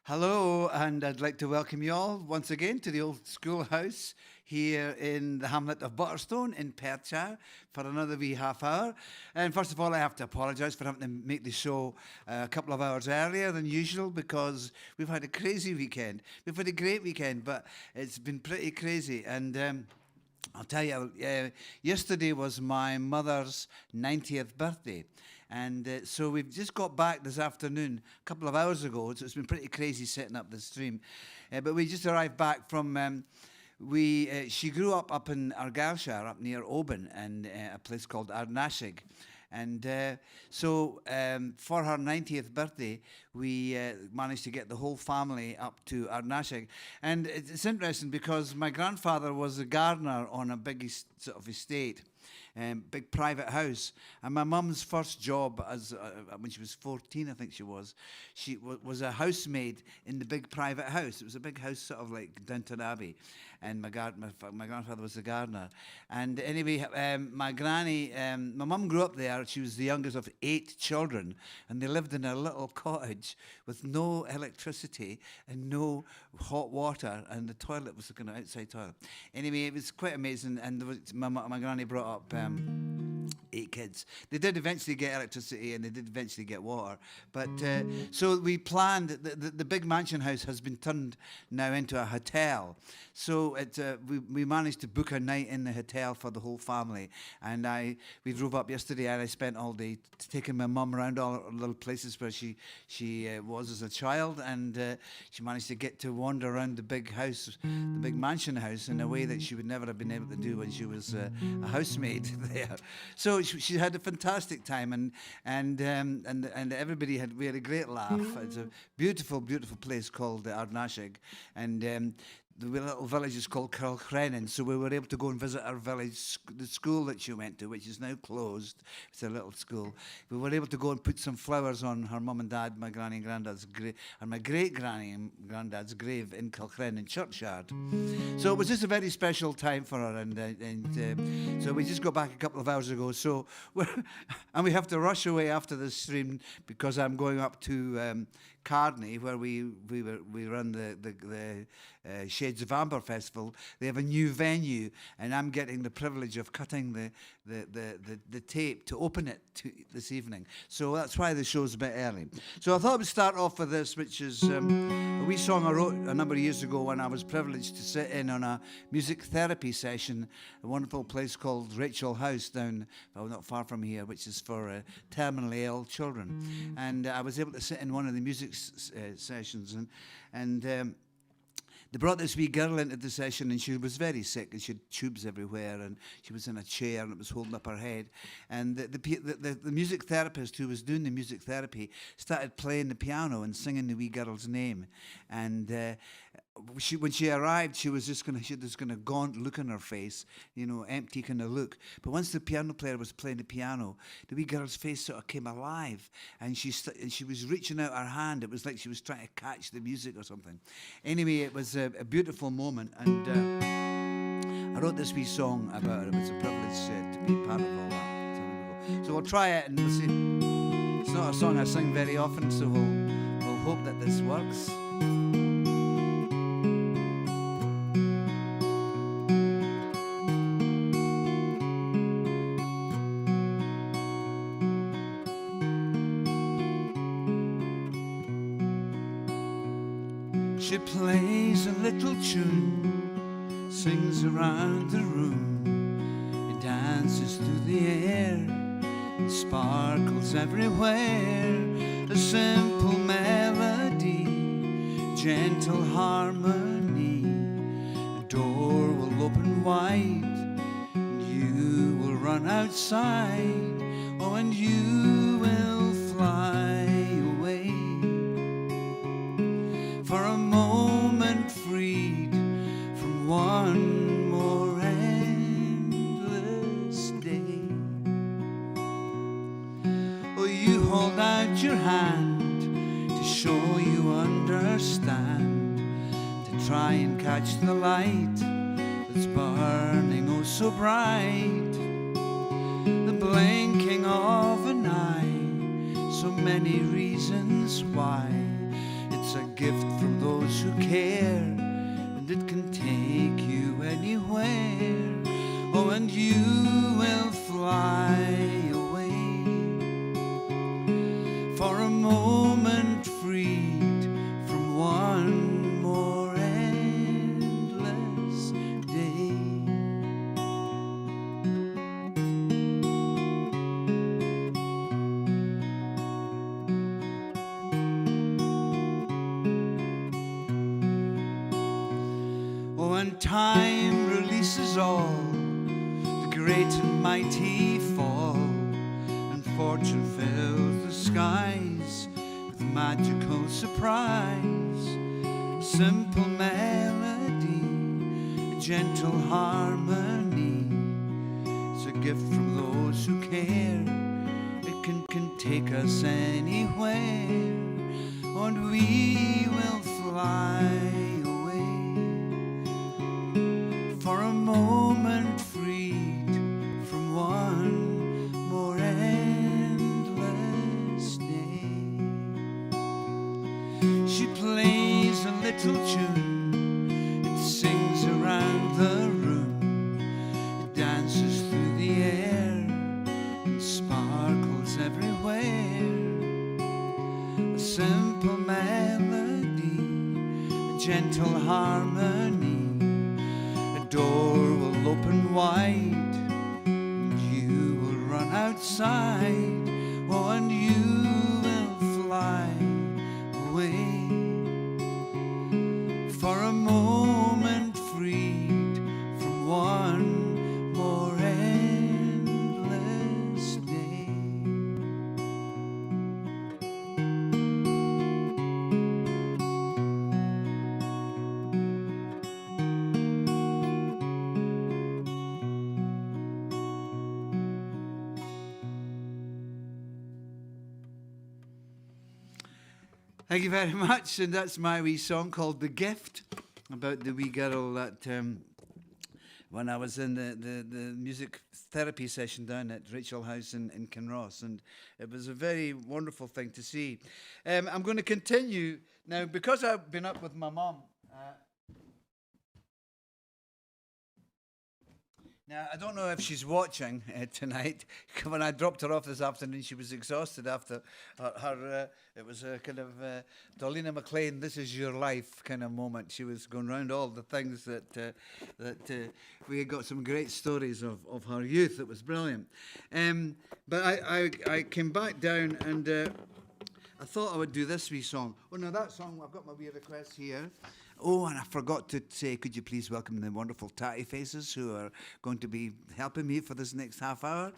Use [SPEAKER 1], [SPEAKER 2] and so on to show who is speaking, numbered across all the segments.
[SPEAKER 1] Hello, and I'd like to welcome you all once again to the old schoolhouse here in the hamlet of Butterstone in Perthshire for another wee half hour. And first of all, I have to apologise for having to make the show a couple of hours earlier than usual because we've had a crazy weekend. We've had a great weekend, but it's been pretty crazy. And I'll tell you, yesterday was my mother's 90th birthday. And so we've just got back this afternoon, a couple of hours ago, so it's been pretty crazy setting up the stream. But we just arrived back from, she grew up in Argyllshire, up near Oban, in a place called Arnashig. And so for her 90th birthday, we managed to get the whole family up to Arnashig. And it's interesting because my grandfather was a gardener on a big sort of estate. Big private house, and my mum's first job as when she was 14, I think she was a housemaid in the big private house. It was a big house, sort of like Downton Abbey, and my grandfather was a gardener. And anyway, my granny, my mum grew up there. She was the youngest of 8 children, and they lived in a little cottage with no electricity and no hot water, and the toilet was like an outside toilet. Anyway, it was quite amazing, and my granny brought up 8 kids. They did eventually get electricity and they did eventually get water. But so we planned, the big mansion house has been turned now into a hotel. So we managed to book a night in the hotel for the whole family. And we drove up yesterday and I spent all day taking my mum around all the little places where she was as a child. And she managed to get to wander around the big house, the big mansion house, in a way that she would never have been able to do when she was a housemaid there. So she had a fantastic time, and everybody we had a great laugh. It's a beautiful, beautiful place called Arnashig, and the little village is called Kilcrennan, so we were able to go and visit our village, the school that she went to, which is now closed. It's a little school. We were able to go and put some flowers on her mum and dad, my granny and granddad's grave, and my great granny and granddad's grave in Kilcrennan churchyard. So it was just a very special time for her, and so we just got back a couple of hours ago. So and we have to rush away after this stream because I'm going up to Carney, where we run the Shades of Amber Festival. They have a new venue, and I'm getting the privilege of cutting the tape to open it this evening. So that's why the show's a bit early. So I thought we'd start off with this, which is a wee song I wrote a number of years ago when I was privileged to sit in on a music therapy session, a wonderful place called Rachel House down, well, not far from here, which is for terminally ill children. And I was able to sit in one of the music sessions, and they brought this wee girl into the session, and she was very sick, and she had tubes everywhere, and she was in a chair, and it was holding up her head. And the music therapist who was doing the music therapy started playing the piano and singing the wee girl's name. And when she arrived, she had this kind of gaunt look on her face, empty kind of look. But once the piano player was playing the piano, the wee girl's face sort of came alive, and she was reaching out her hand. It was like she was trying to catch the music or something. Anyway, it was a beautiful moment, and I wrote this wee song about it. It was a privilege to be part of all that. So we'll try it, and we'll see. It's not a song I sing very often, so we'll hope that this works. She plays a little tune, sings around the room, it dances through the air, it sparkles everywhere. A simple melody, gentle harmony. A door will open wide, and you will run outside, oh, and you will fly away. For a moment freed from one more endless day. Oh, you hold out your hand to show you understand, to try and catch the light that's burning oh so bright. The blinking of an eye, so many reasons why. It's a gift from those who care, and it can take you anywhere. Oh, and you will fly away for a moment, freed from one more endless day. Oh, and time releases all, the great and mighty fall, and fortune fills the skies with magical surprise. Simple melody, a gentle harmony, it's a gift from those who care. It can take us anywhere, and we will fly away for a moment, freed from one more endless day. She plays a little tune, it sings around the room, it dances through the air, and sparkles everywhere. A simple melody, a gentle harmony, a door will open wide, and you will run outside. Oh, and you will fly away for a moment, freed from one more endless day. Thank you very much, and that's my wee song called The Gift, about the wee girl that when I was in the music therapy session down at Rachel House in Kinross, and it was a very wonderful thing to see. I'm going to continue now, because I've been up with my mum. Now, I don't know if she's watching tonight. When I dropped her off this afternoon, she was exhausted after her it was a kind of Dougie MacLean, "This Is Your Life" kind of moment. She was going around all the things that we had got some great stories of her youth. It was brilliant. But I came back down, and I thought I would do this wee song. Oh, no, that song, I've got my wee request here. Oh, and I forgot to say, could you please welcome the wonderful Tatty Faces who are going to be helping me for this next half hour.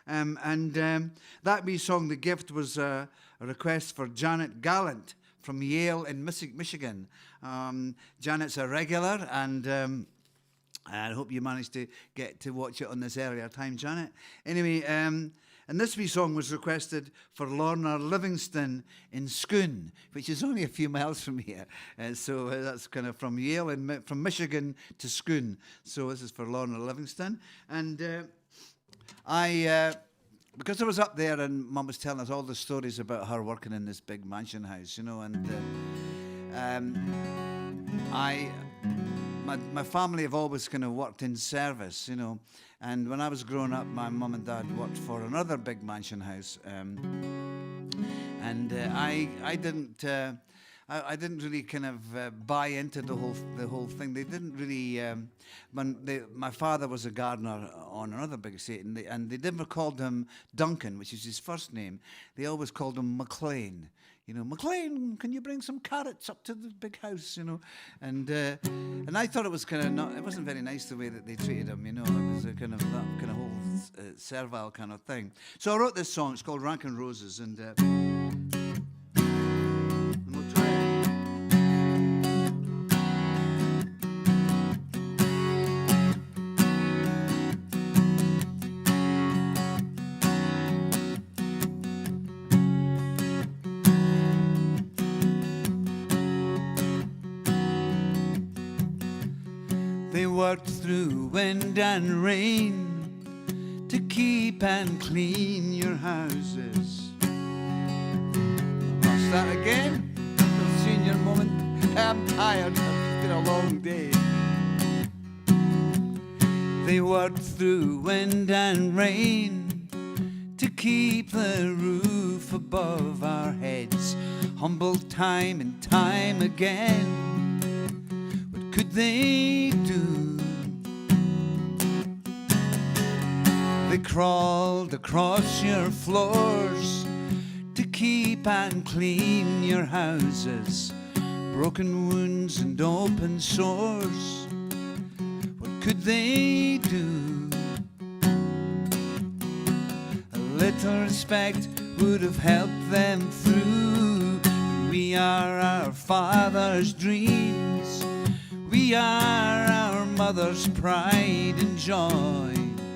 [SPEAKER 1] That wee song, The Gift, was a request for Janet Gallant from Yale in Michigan. Janet's a regular, and I hope you managed to get to watch it on this earlier time, Janet. Anyway, and this wee song was requested for Lorna Livingston in Scone, which is only a few miles from here. So that's kind of from Yale, and from Michigan to Scone. So this is for Lorna Livingston. And because I was up there and Mum was telling us all the stories about her working in this big mansion house, you know, and my family have always kind of worked in service, you know. And when I was growing up, my mum and dad worked for another big mansion house, and I didn't really kind of buy into the whole thing. They didn't really. My father was a gardener on another big estate, and they never called him Duncan, which is his first name. They always called him MacLean. You know, MacLean, can you bring some carrots up to the big house? You know, and I thought it was kind of not. It wasn't very nice the way that they treated him. You know, it was a kind of that kind of whole servile kind of thing. So I wrote this song. It's called Rankin Roses, and we'll try it. They worked through wind and rain to keep and clean your houses. I'll start again. Senior moment. I'm tired. It's been a long day. They worked through wind and rain to keep the roof above our heads, humbled time and time again. What could they do? They crawled across your floors to keep and clean your houses, broken wounds and open sores. What could they do? A little respect would have helped them through. We are our father's dreams. We are our mother's pride and joy.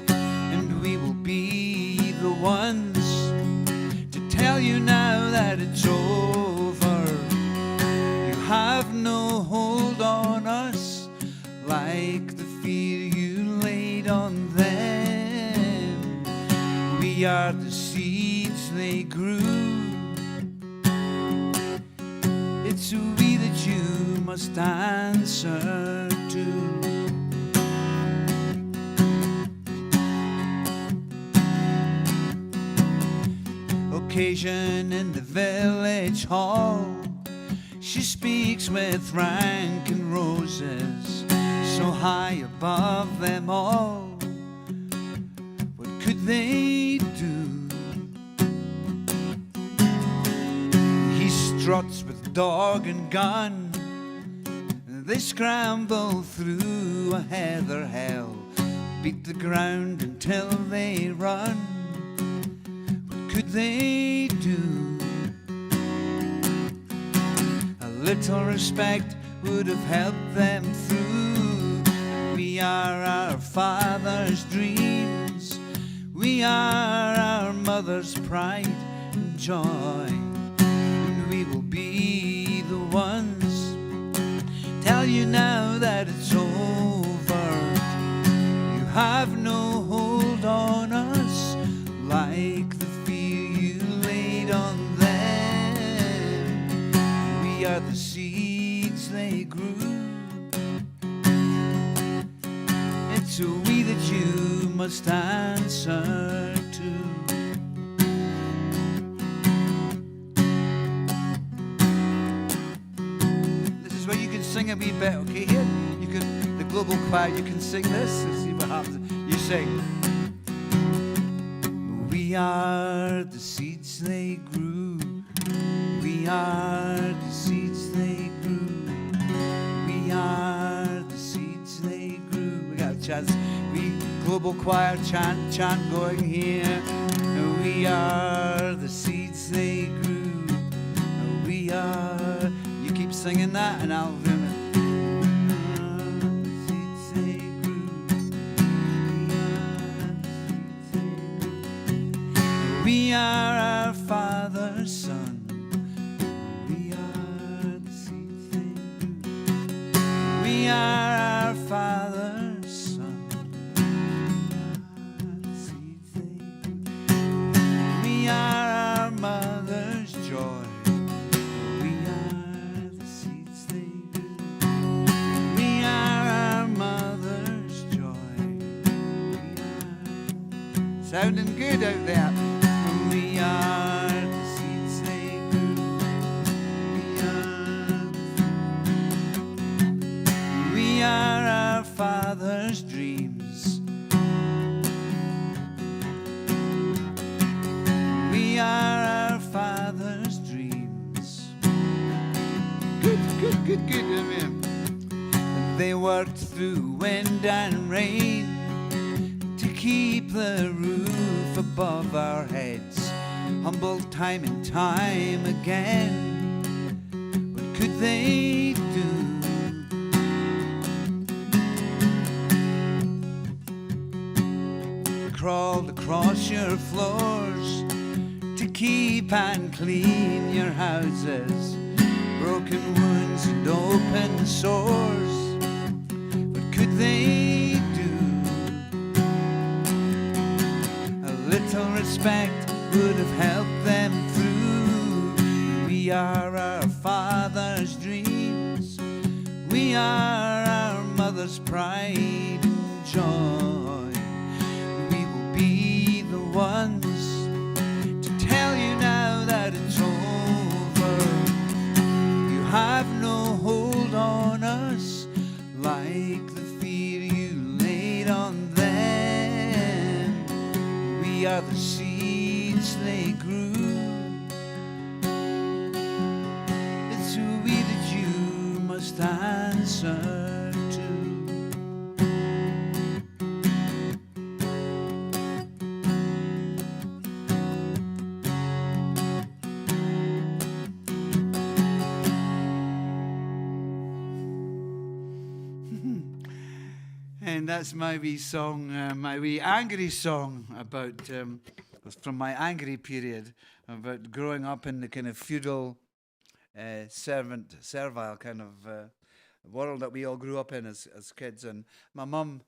[SPEAKER 1] And we will be the ones to tell you now that it's over. You have no hold on us like the fear you laid on them. We are the seeds they grew. It's we that you must answer to. Occasion in the village hall, she speaks with rank and roses, so high above them all. What could they do? He struts with dog and gun. They scramble through a heather hell, beat the ground until they run. What could they do? A little respect would have helped them through. We are our father's dreams. We are our mother's pride and joy. And we will be the ones tell you now that it's over. You have no hold on us like the fear you laid on them. We are the seeds they grew. It's a we that you must answer to. Where you can sing a wee bit, okay? Here, you can, the global choir, you can sing this and see what happens. You sing. We are the seeds they grew. We are the seeds they grew. We are the seeds they grew. We got a chance. We global choir chant going here. We are the seeds they grew. We are. You keep singing that and I'll rim it. We are our Father's Son. We are the seeds they grew. We are our Father's Son. We are the seeds they grew. We are our mother's joy. Sounding good out there. We are the seeds they grew. We are our Father's dreams. We are our Father's dreams. Good. Amen. They worked through wind and rain to keep the roof above our heads, humbled time and time again. What could they do? Crawled across your floors to keep and clean your houses, broken wounds and open sores. What could they do? A little respect would have helped them through. We are our Father's dreams. Father's pride and joy. We will be the ones to tell you now that it's over. You have no hold on us like the fear you laid on them. We are the seeds they grew. It's who we that you must answer to. And that's my wee song, my wee angry song about, from my angry period, about growing up in the kind of feudal, servile kind of world that we all grew up in as kids. And my mum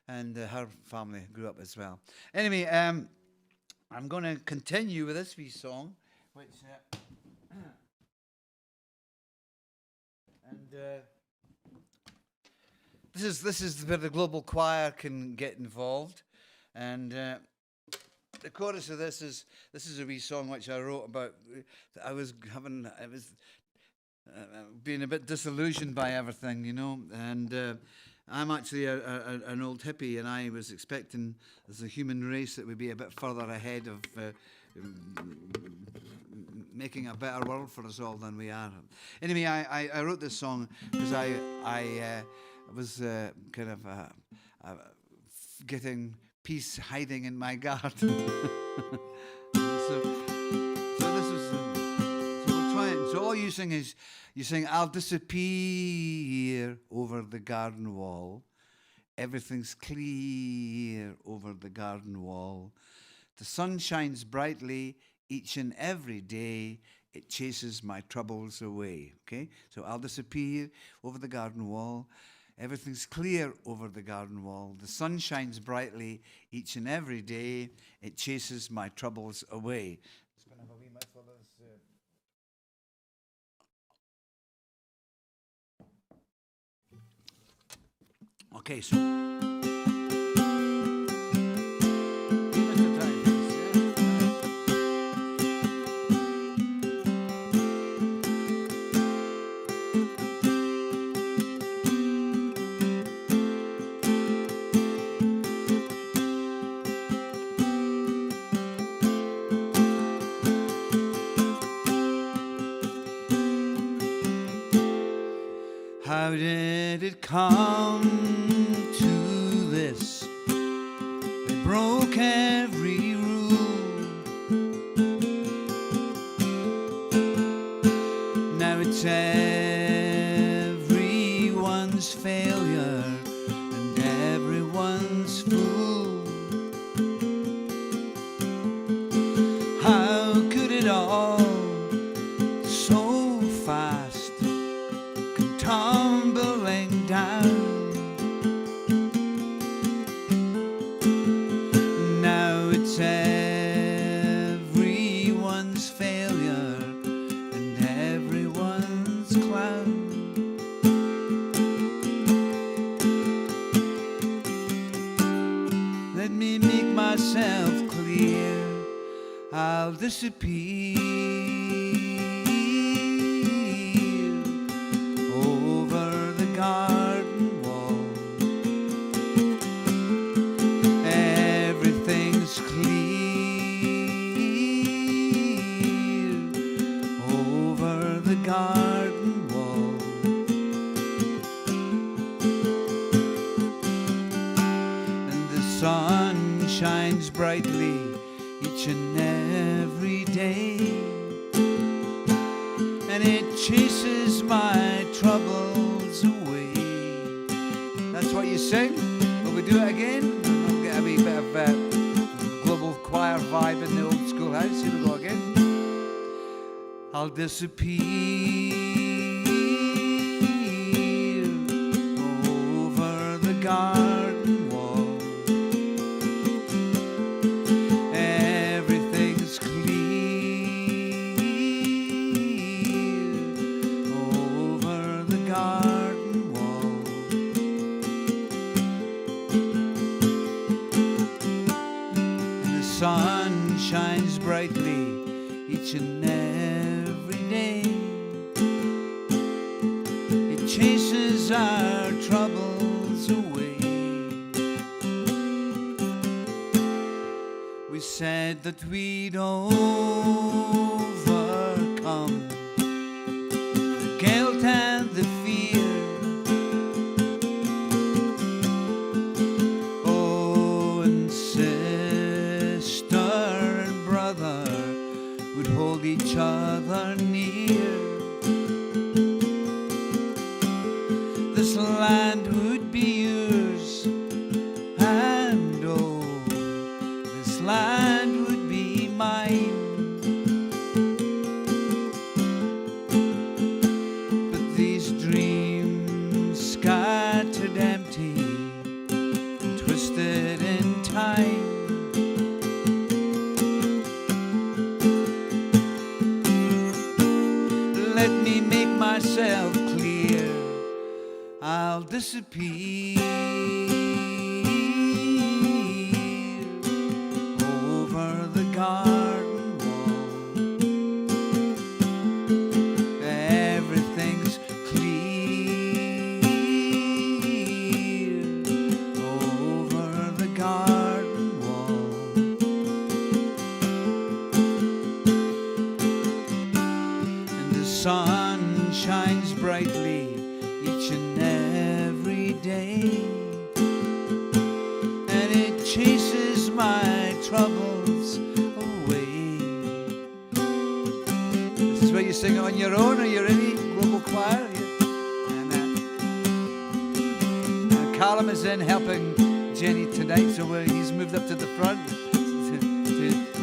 [SPEAKER 1] and her family grew up as well. Anyway, I'm going to continue with this wee song, which... This is where the global choir can get involved, and the chorus of this is a wee song which I wrote about. I was being a bit disillusioned by everything, you know, and I'm actually an old hippie, and I was expecting as a human race that we'd be a bit further ahead of making a better world for us all than we are. Anyway, I wrote this song because I was kind of getting peace hiding in my garden. so this is so we're trying. So all you sing is I'll disappear over the garden wall. Everything's clear over the garden wall. The sun shines brightly each and every day. It chases my troubles away. Okay, so I'll disappear over the garden wall. Everything's clear over the garden wall. The sun shines brightly each and every day. It chases my troubles away. Just going to have a wee mouthful of this. Okay, so... How did it come to this? They broke every rule. Now it's everyone's failure and everyone's fool. How could it all so fast tumbling down? Now it's everyone's failure and everyone's clown. Let me make myself clear. I'll disappear garden wall. Everything's clear over the garden wall. And the sun shines brightly each and every day, and it chases my troubles away. That's what you sing. Will we do it again? We'll get a wee bit of global choir vibe in the old schoolhouse. Here we go again. I'll disappear over the garden wall. Everything's clear over the garden wall. chases our troubles away. We said that we'd overcome the guilt and the fear. Oh, and sister and brother would hold each other near. This land would be yours, and oh, this land would be mine. But these dreams scattered empty and twisted in time. Let me make myself clear. I'll disappear over the garden wall. Everything's clear over the garden wall. And the sun shines brightly each and every day, and it chases my troubles away. This is where you sing it on your own. Are you ready? Global choir. And Callum is in helping Jenny tonight, so he's moved up to the front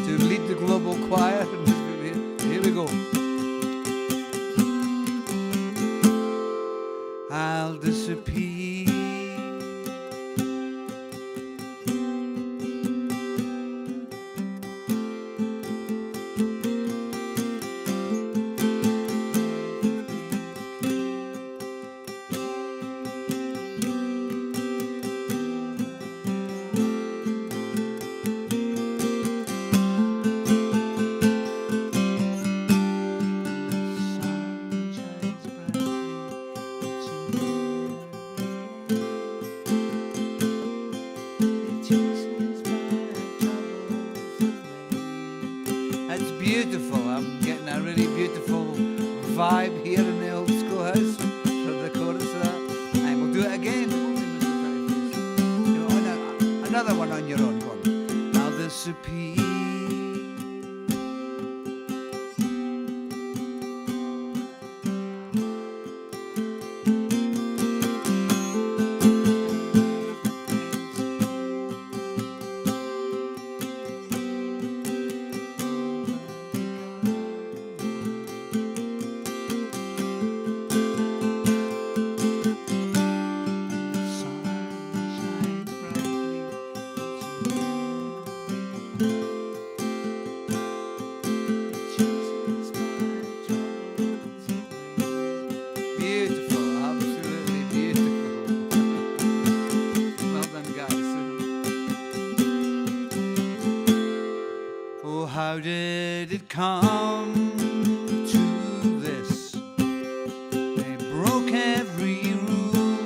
[SPEAKER 1] to lead the global choir. Here we go. I'll disappear beautiful. I'm getting a really beautiful vibe here in the old schoolhouse for the chorus of that. And we'll do it again. Another one on your own. Go on. I'll disappear How did it come to this? They broke every rule.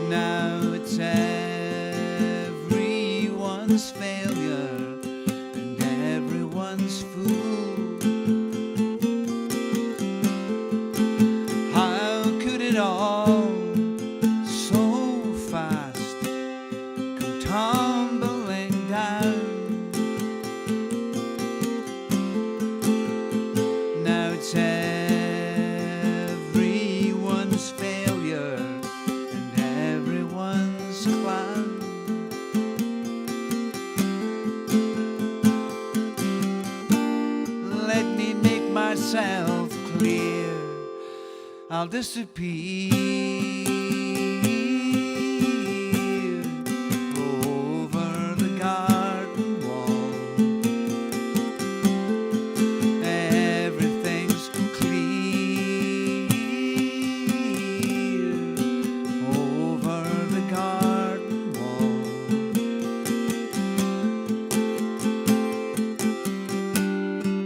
[SPEAKER 1] Now it's everyone's failure and everyone's fool. How could it all so fast come tumbling down? Now it's everyone's failure and everyone's clown. Let me make myself clear. I'll disappear over the garden wall. Everything's clear over the garden wall.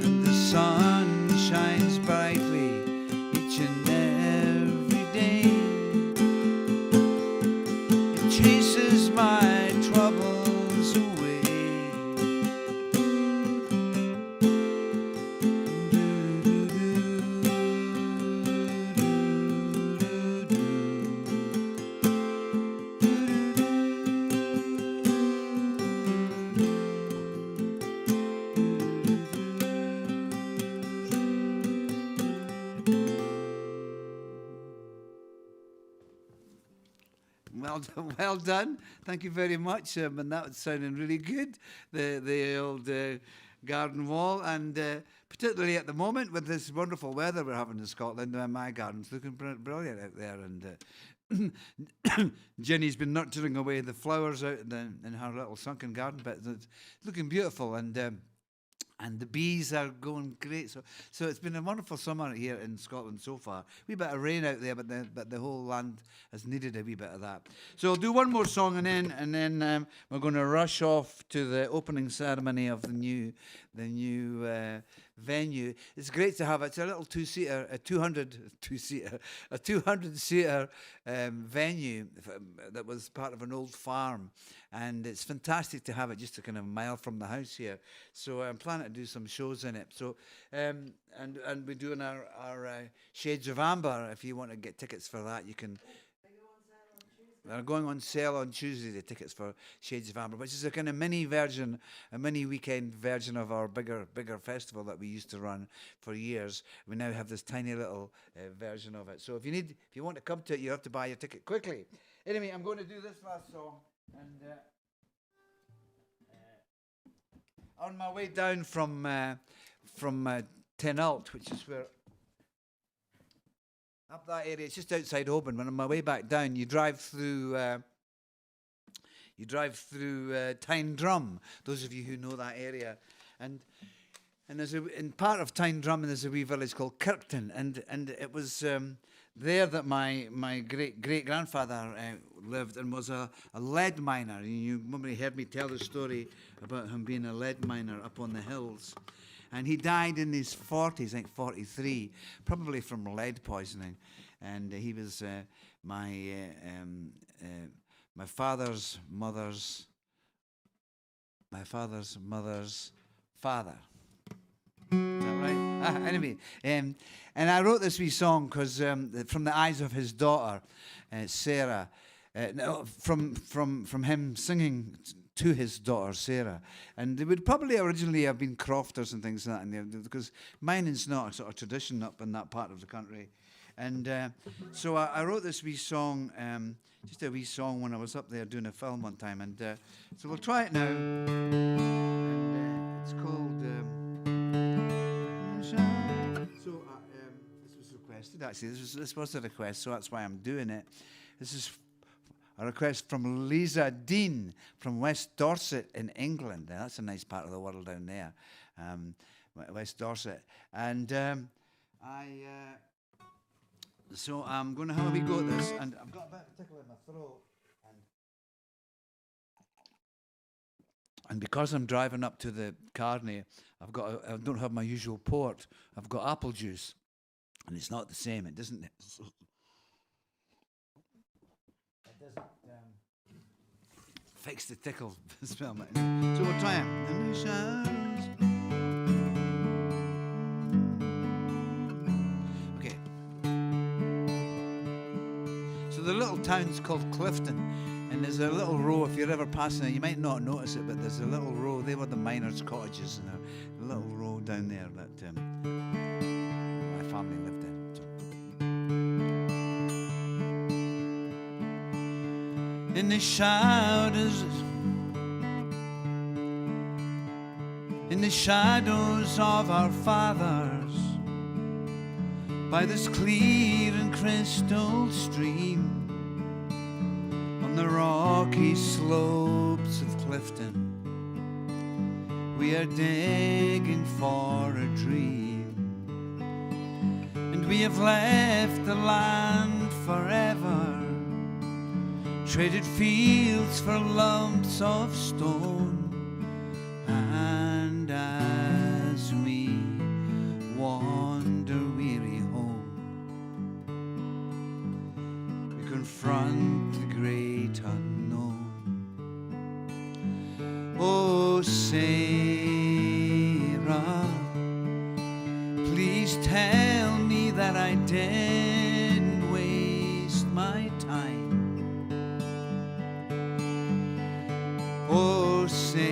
[SPEAKER 1] And the sun shines brightly each and every day. It chases my troubles away. Well done. Thank you very much. And that was sounding really good. The old garden wall, and particularly at the moment with this wonderful weather we're having in Scotland, my garden's looking brilliant out there. And Jenny's been nurturing away the flowers out in her little sunken garden, but it's looking beautiful. And the bees are going great. So it's been a wonderful summer here in Scotland so far. Wee bit of rain out there, but the whole land has needed a wee bit of that. So I'll do one more song, and then we're going to rush off to the opening ceremony of the new venue. It's great to have. It's a little 200-seater venue that was part of an old farm, and it's fantastic to have it just a kind of mile from the house here. So I'm planning to do some shows in it. So and we're doing our Shades of Amber. If you want to get tickets for that, you can. They're going on sale on Tuesday, the tickets for Shades of Amber, which is a kind of mini weekend version of our bigger festival that we used to run for years. We now have this tiny little version of it. So if you want to come to it, you have to buy your ticket quickly. Anyway, I'm going to do this last song, and on my way down from Tenalt, which is where. Up that area, it's just outside Oban. When on my way back down, you drive through Tyne Drum. Those of you who know that area, and there's in part of Tyne Drum, there's a wee village called Kirkton, and it was there that my great grandfather lived and was a lead miner. You probably heard me tell the story about him being a lead miner up on the hills. And he died in his 40s, I think 43, probably from lead poisoning. And he was my father's mother's father. Is that right? Anyway, and I wrote this wee song because from the eyes of his daughter, Sarah, from him singing to his daughter Sarah, and they would probably originally have been crofters and things like that, because mining's not a sort of tradition up in that part of the country, and so I wrote this wee song, just a wee song when I was up there doing a film one time, and so we'll try it now, and it's called. So this was requested actually. This was a request, so that's why I'm doing it. This is a request from Lisa Dean from West Dorset in England. Now, that's a nice part of the world down there, West Dorset. And so I'm going to have a wee go at this, and I've got a bit of a tickle in my throat. And because I'm driving up to the Carney, I don't have my usual port. I've got apple juice, and it's not the same. It doesn't fix the tickle smell. So we'll try it. Okay. So the little town's called Clifton, and there's a little row, if you're ever passing it, you might not notice it, but there's a little row. They were the miners' cottages, and a little row down there that my family lived in. In the shadows of our fathers, by this clear and crystal stream, on the rocky slopes of Clifton, we are digging for a dream, and we have left the land forever, traded fields for lumps of stone, and as we wander we didn't waste my time. Oh, Sarah,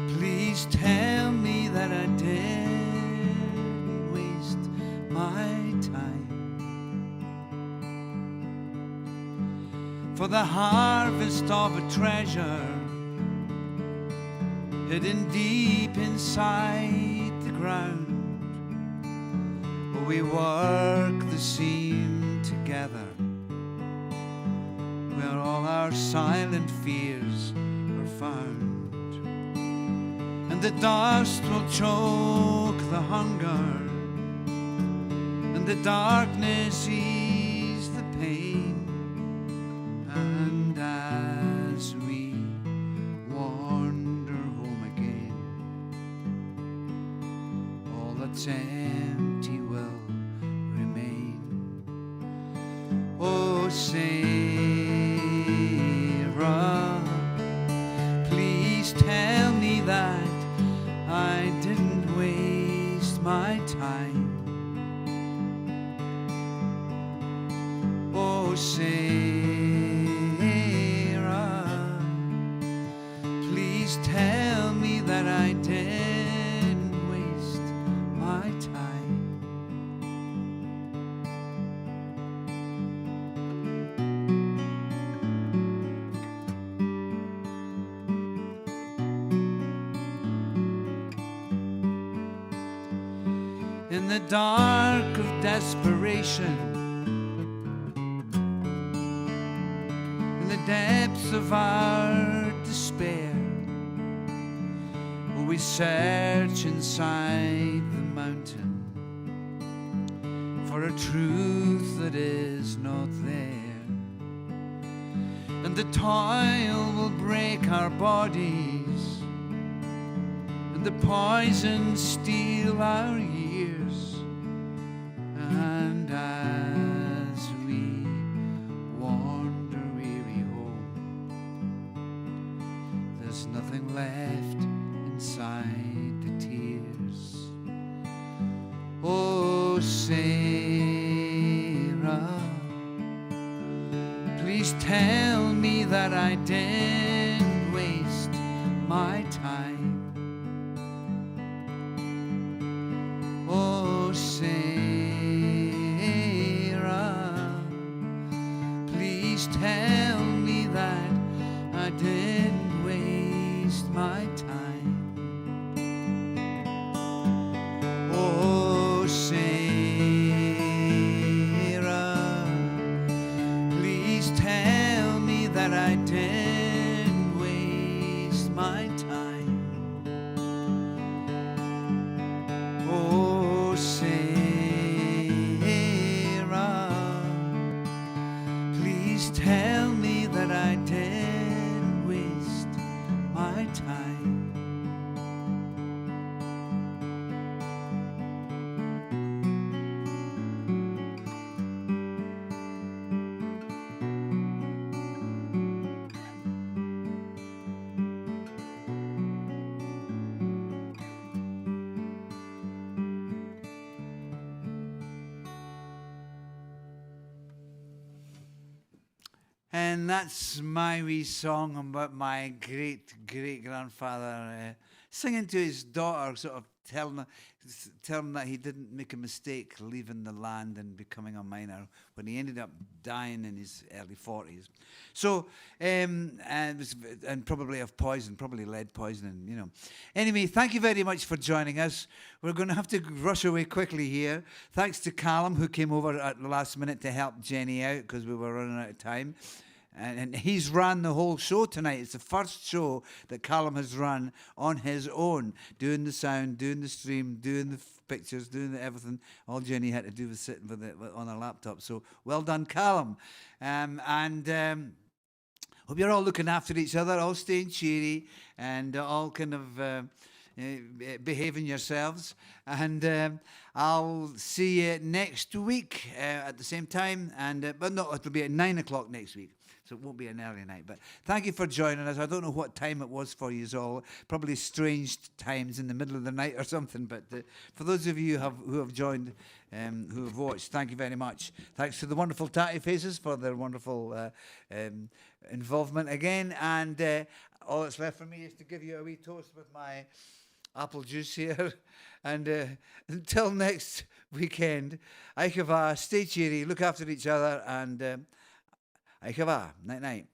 [SPEAKER 1] please tell me that I didn't waste my time. For the harvest of a treasure hidden deep inside the ground, we work the seam together, where all our silent fears are found, and the dust will choke the hunger, and the darkness ease the pain. And as we wander home again, all that's empty will remain. Oh, Sarah, please tell me that I didn't waste my time. Oh, Sarah, please tell me that I didn't waste my time. In the dark of desperation, in the depths of our despair, we search inside the mountain for a truth that is not there. And the toil will break our bodies, and the poison steal our years. And as we wander weary home, there's nothing left inside the tears. Oh, Sarah, please tell me that I didn't waste my time. Oh, Sarah, please tell me that I didn't waste my time. Oh, Sarah, please tell me that I didn't waste my time. Oh, Sarah, please tell me that I didn't waste my time. And that's my wee song about my great-great-grandfather singing to his daughter, sort of telling him that he didn't make a mistake leaving the land and becoming a miner when he ended up dying in his early 40s. So, and probably of poison, probably lead poisoning, you know. Anyway, thank you very much for joining us. We're going to have to rush away quickly here. Thanks to Callum, who came over at the last minute to help Jenny out because we were running out of time. And he's run the whole show tonight. It's the first show that Callum has run on his own, doing the sound, doing the stream, doing the pictures, doing everything. All Jenny had to do was sit on her laptop. So well done, Callum. Hope you're all looking after each other, all staying cheery, and all kind of behaving yourselves. And I'll see you next week at the same time. But no, it'll be at 9 o'clock next week. So it won't be an early night. But thank you for joining us. I don't know what time it was for you all. Probably strange times in the middle of the night or something. But for those of you who have joined, who have watched, thank you very much. Thanks to the wonderful Tatty Faces for their wonderful involvement again. And all that's left for me is to give you a wee toast with my apple juice here. And until next weekend, Aikava, stay cheery, look after each other, and Aikava, night night.